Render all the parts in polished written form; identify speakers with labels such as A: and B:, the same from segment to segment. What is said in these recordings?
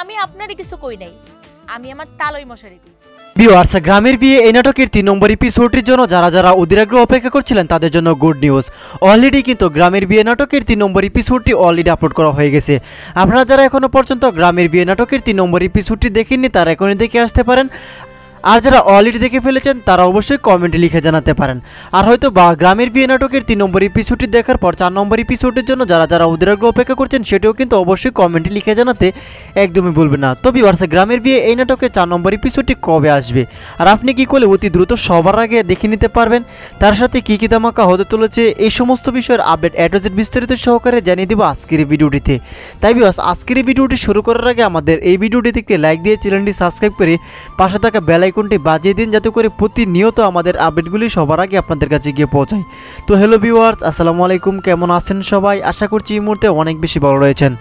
A: আমি আপনারই কিছু কই নাই, আমি আমার তালই মশারি কইছি।
B: ভিউয়ার্স, গ্রামের বিয়ে এই নাটকের 3 নম্বর এপিসোডটির জন্য যারা যারা অধীর আগ্রহে অপেক্ষা করছিলেন তাদের জন্য গুড নিউজ। অলরেডি কিন্তু গ্রামের বিয়ে নাটকের 3 নম্বর এপিসোডটি অলরেডি আপলোড করা হয়ে গেছে। আপনারা যারা এখনো পর্যন্ত গ্রামের বিয়ে নাটকের 3 নম্বর এপিসোডটি দেখেননি তারা এখনই দেখে আসতে পারেন। আর যারা অলরেডি দেখে ফেলেছেন তারা অবশ্যই কমেন্টে লিখে জানাতে পারেন। আর হয়তো বা গ্রামের বিয়ে নাটকের 3 নম্বর এপিসোডটি দেখার পর 4 নম্বর এপিসোডের জন্য যারা যারা অধীর আগ্রহে অপেক্ষা করছেন সেটাও কিন্তু অবশ্যই কমেন্টে লিখে জানাতে একদমই ভুলবেন না। তো ভিউয়ার্স, গ্রামের বিয়ে এই নাটকের 4 নম্বর এপিসোডটি কবে আসবে আর আপনি কি করলে অতি দ্রুত সবার আগে দেখে নিতে পারবেন, তার সাথে কী কী ধামাকা হতে চলেছে এই সমস্ত বিষয়ের আপডেট এডোজেড বিস্তারিত সহকারে জানিয়ে দেবো আজকের এই ভিডিওটিতে। তাই ভিউয়ার্স, আজকের এই ভিডিওটি শুরু করার আগে আমাদের এই ভিডিওটি দেখতে লাইক দিয়ে চ্যানেলটি সাবস্ক্রাইব করে পাশে থাকা বেল আইকনটি বাজিয়ে দিন যাতে করে প্রতিনিয়ত আমাদের আপডেটগুলি সবার আগে আপনাদের কাছে গিয়ে পৌঁছায়। তো হ্যালো ভিউয়ার্স, আসসালামু আলাইকুম, কেমন আছেন সবাই? আশা করছি এই মুহূর্তে অনেক বেশি ভালো রয়েছেন।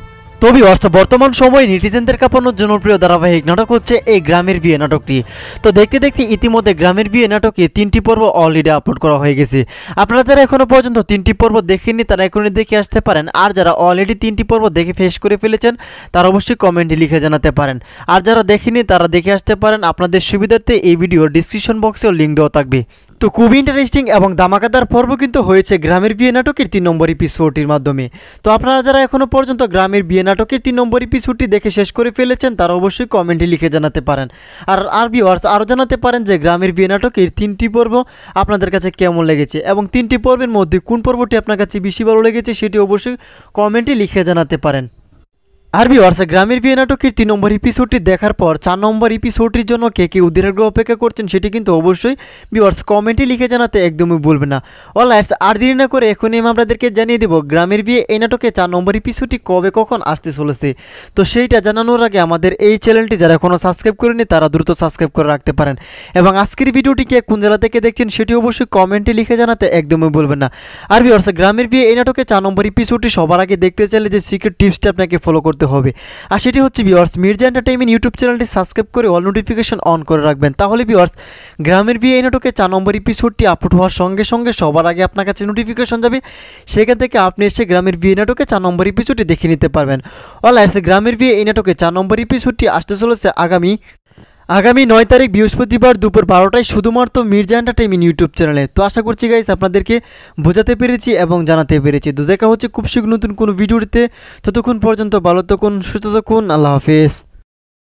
B: তো ভিউয়ার্স, বর্তমান সময়ে নেটিজেনদের কাঁপানোর জনপ্রিয় ধারাবাহিক নাটক হচ্ছে এই গ্রামের বিয়ে নাটকটি। তো দেখতে দেখতে ইতিমধ্যে গ্রামের বিয়ে নাটকে 3টি পর্ব অলরেডি আপলোড করা হয়ে গেছে। আপনারা যারা এখনো পর্যন্ত 3টি পর্ব দেখেননি তারা এখনই দেখে আসতে পারেন। আর যারা অলরেডি 3টি পর্ব দেখে শেষ করে ফেলেছেন তারা অবশ্যই কমেন্টে লিখে জানাতে পারেন। আর যারা দেখেনি তারা দেখে আসতে পারেন। আপনাদের সুবিধার্থে এই ভিডিওর ডিসক্রিপশন বক্সেও লিঙ্ক দেওয়া থাকবে। তো খুবই ইন্টারেস্টিং এবং ধামাকাদার পর্ব কিন্তু হয়েছে গ্রামের বিয়ে নাটকের 3 নম্বর এপিসোডটির মাধ্যমে। তো আপনারা যারা এখনো পর্যন্ত গ্রামের বিয়ে নাটকের 3 নম্বর এপিসোডটি দেখে শেষ করে ফেলেছেন তারা অবশ্যই কমেন্টে লিখে জানাতে পারেন। আর ভিউয়ার্স, আরও জানাতে পারেন যে গ্রামের বিয়ে নাটকের 3টি পর্ব আপনাদের কাছে কেমন লেগেছে এবং 3টি পর্বের মধ্যে কোন পর্বটি আপনার কাছে বেশি ভালো লেগেছে সেটি অবশ্যই কমেন্টে লিখে জানাতে পারেন। আর ভিউয়ার্স, গ্রামের বিয়ে নাটকের 3 নম্বর এপিসোডটি দেখার পর 4 নম্বর এপিসোডটির জন্য কে কে অধীর আগ্রহে অপেক্ষা করছেন সেটি কিন্তু অবশ্যই ভিউয়ার্স কমেন্টে লিখে জানাতে একদমই ভুলবেন না। অলরাইট, আর দেরি না করে এখনই আমি আপনাদেরকে জানিয়ে দেব গ্রামের বিয়ে এই নাটকে 4 নম্বর এপিসোডটি কবে কখন আসতে চলেছে। তো সেইটা জানানোর আগে আমাদের এই চ্যানেলটি যারা এখনও সাবস্ক্রাইব করেনি তারা দ্রুত সাবস্ক্রাইব করে রাখতে পারেন এবং আজকের ভিডিওটিকে কোন জেলা থেকে দেখছেন সেটি অবশ্যই কমেন্টে লিখে জানাতে একদমই ভুলবেন না। আর ভিউয়ার্স, গ্রামের বিয়ে এই নাটকে 4 নম্বর এপিসোডটি সবার আগে দেখতে চাইলে যে সিক্রেট টিপসটা আপনাকে ফলো করতে হবে আর সেটি হচ্ছে ভিউয়ার্স মির্জা এন্টারটেইনমেন্ট ইউটিউব চ্যানেলটি সাবস্ক্রাইব করে অল নোটিফিকেশন অন করে রাখবেন। তাহলে ভিউয়ার্স, গ্রামের বিয়ে এই নাটকে 4 নম্বর এপিসোডটি আপলোড হওয়ার সঙ্গে সঙ্গে সবার আগে আপনার কাছে নোটিফিকেশন যাবে। সেখান থেকে আপনি এসে গ্রামের বিয়ে নাটকে 4 নম্বর এপিসোডটি দেখে নিতে পারবেন। অলরাইট, গ্রামের বিয়ে এই নাটকে 4 নম্বর এপিসোডটি আসতে চলেছে আগামী 9 তারিখ বৃহস্পতিবার দুপুর 12টায় শুধুমাত্র মির্জা এন্টারটেইনমেন্ট ইউটিউব চ্যানেলে। তো আশা করছি গাইস আপনাদেরকে বোঝাতে পেরেছি এবং জানাতে পেরেছি। তো দেখা হচ্ছে খুব শীঘ্র নতুন কোনো ভিডিওতে। ততক্ষণ পর্যন্ত ভালো থাকুন, সুস্থ থাকুন, আল্লাহ হাফেজ।